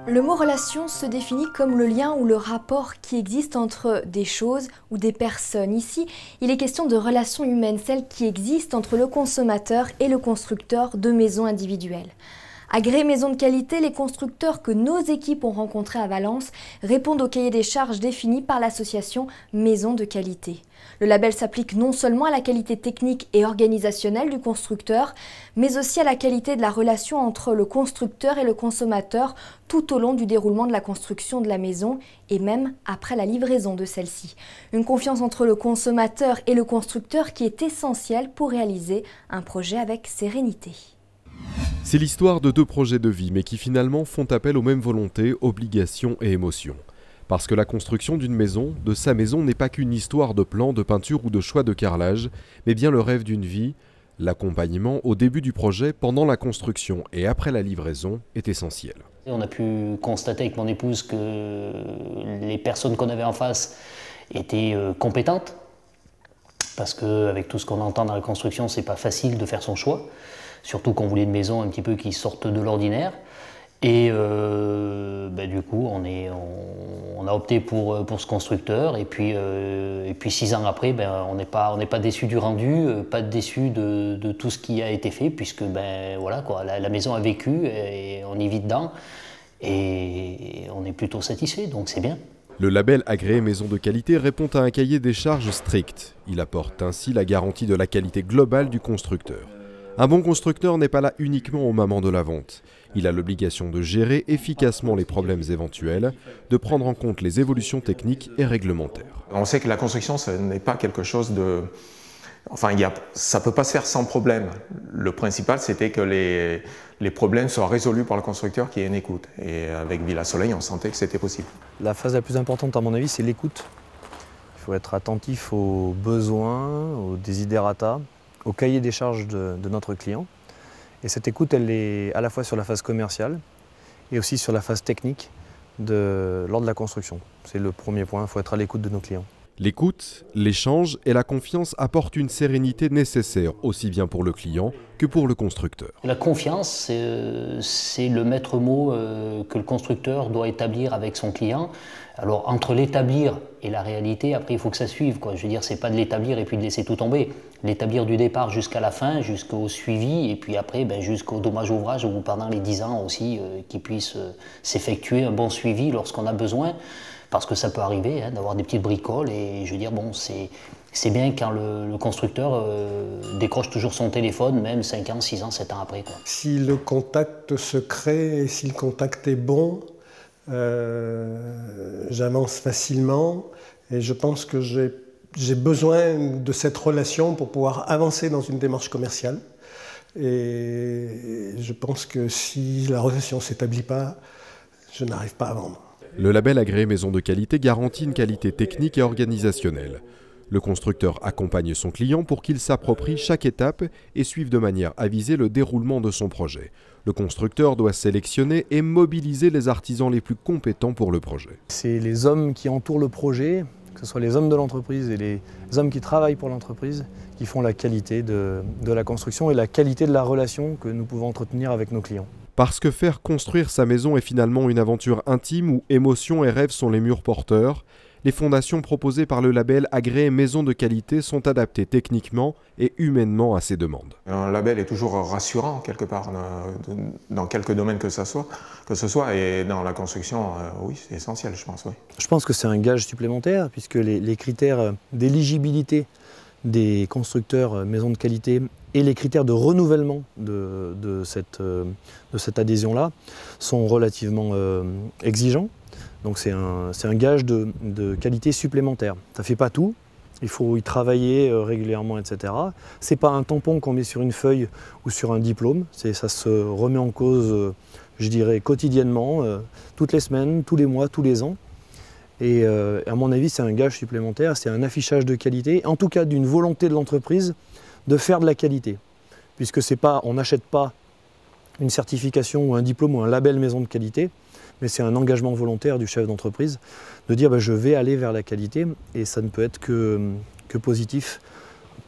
Le mot relation se définit comme le lien ou le rapport qui existe entre des choses ou des personnes. Ici, il est question de relations humaines, celles qui existent entre le consommateur et le constructeur de maisons individuelles. Agréés maisons de qualité, les constructeurs que nos équipes ont rencontrés à Valence répondent au cahier des charges défini par l'association Maisons de qualité. Le label s'applique non seulement à la qualité technique et organisationnelle du constructeur, mais aussi à la qualité de la relation entre le constructeur et le consommateur tout au long du déroulement de la construction de la maison et même après la livraison de celle-ci. Une confiance entre le consommateur et le constructeur qui est essentielle pour réaliser un projet avec sérénité. C'est l'histoire de deux projets de vie, mais qui finalement font appel aux mêmes volontés, obligations et émotions. Parce que la construction d'une maison, de sa maison, n'est pas qu'une histoire de plan, de peinture ou de choix de carrelage, mais bien le rêve d'une vie. L'accompagnement au début du projet, pendant la construction et après la livraison est essentiel. On a pu constater avec mon épouse que les personnes qu'on avait en face étaient compétentes, parce qu'avec tout ce qu'on entend dans la construction, c'est pas facile de faire son choix. Surtout qu'on voulait une maison un petit peu qui sorte de l'ordinaire. Et du coup, on a opté pour ce constructeur. Et puis 6 ans après, on n'est pas déçu du rendu, pas déçu de tout ce qui a été fait, puisque voilà, quoi, la maison a vécu et on y vit dedans. Et on est plutôt satisfait, donc c'est bien. Le label agréé Maison de qualité répond à un cahier des charges strict. Il apporte ainsi la garantie de la qualité globale du constructeur. Un bon constructeur n'est pas là uniquement au moment de la vente. Il a l'obligation de gérer efficacement les problèmes éventuels, de prendre en compte les évolutions techniques et réglementaires. On sait que la construction, ce n'est pas quelque chose de... Enfin, ça ne peut pas se faire sans problème. Le principal, c'était que les problèmes soient résolus par le constructeur qui ait une écoute. Et avec Villa Soleil, on sentait que c'était possible. La phase la plus importante, à mon avis, c'est l'écoute. Il faut être attentif aux besoins, aux desiderata, au cahier des charges de notre client. Et cette écoute, elle est à la fois sur la phase commerciale et aussi sur la phase technique lors de la construction. C'est le premier point, il faut être à l'écoute de nos clients. L'écoute, l'échange et la confiance apportent une sérénité nécessaire, aussi bien pour le client que pour le constructeur. La confiance, c'est le maître mot que le constructeur doit établir avec son client. Alors entre l'établir et la réalité, après il faut que ça suive, quoi. Je veux dire, c'est pas de l'établir et puis de laisser tout tomber. L'établir du départ jusqu'à la fin, jusqu'au suivi, et puis après jusqu'au dommage ouvrage, ou pendant les 10 ans aussi, qu'il puisse s'effectuer un bon suivi lorsqu'on a besoin. Parce que ça peut arriver d'avoir des petites bricoles, et je veux dire, bon, c'est bien quand le constructeur décroche toujours son téléphone, même 5 ans, 6 ans, 7 ans après, quoi. Si le contact se crée et si le contact est bon, j'avance facilement, et je pense que j'ai besoin de cette relation pour pouvoir avancer dans une démarche commerciale. Et je pense que si la relation ne s'établit pas, je n'arrive pas à vendre. Le label agréé Maison de qualité garantit une qualité technique et organisationnelle. Le constructeur accompagne son client pour qu'il s'approprie chaque étape et suive de manière avisée le déroulement de son projet. Le constructeur doit sélectionner et mobiliser les artisans les plus compétents pour le projet. C'est les hommes qui entourent le projet, que ce soit les hommes de l'entreprise et les hommes qui travaillent pour l'entreprise, qui font la qualité de la construction et la qualité de la relation que nous pouvons entretenir avec nos clients. Parce que faire construire sa maison est finalement une aventure intime où émotions et rêves sont les murs porteurs, les fondations proposées par le label agréé Maison de qualité sont adaptées techniquement et humainement à ces demandes. Un label est toujours rassurant quelque part, dans quelques domaines que ce soit, et dans la construction, oui, c'est essentiel, je pense. Oui. Je pense que c'est un gage supplémentaire, puisque les critères d'éligibilité des constructeurs maisons de qualité et les critères de renouvellement de cette adhésion-là sont relativement exigeants. Donc c'est un gage de qualité supplémentaire. Ça ne fait pas tout, il faut y travailler régulièrement, etc. Ce n'est pas un tampon qu'on met sur une feuille ou sur un diplôme, ça se remet en cause, je dirais, quotidiennement, toutes les semaines, tous les mois, tous les ans. Et à mon avis, c'est un gage supplémentaire, c'est un affichage de qualité, en tout cas d'une volonté de l'entreprise de faire de la qualité. Puisque on n'achète pas une certification ou un diplôme ou un label maison de qualité, mais c'est un engagement volontaire du chef d'entreprise de dire je vais aller vers la qualité, et ça ne peut être que positif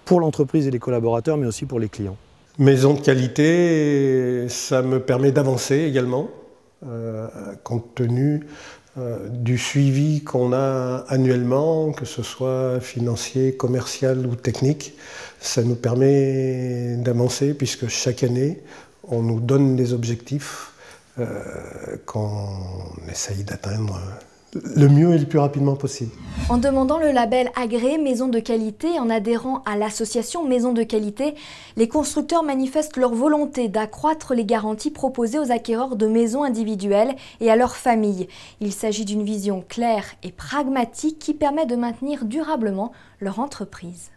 pour l'entreprise et les collaborateurs, mais aussi pour les clients. Maison de qualité, ça me permet d'avancer également. compte tenu du suivi qu'on a annuellement, que ce soit financier, commercial ou technique. Ça nous permet d'avancer puisque chaque année, on nous donne des objectifs qu'on essaye d'atteindre le mieux et le plus rapidement possible. En demandant le label agréé Maison de qualité et en adhérant à l'association Maison de qualité, les constructeurs manifestent leur volonté d'accroître les garanties proposées aux acquéreurs de maisons individuelles et à leurs familles. Il s'agit d'une vision claire et pragmatique qui permet de maintenir durablement leur entreprise.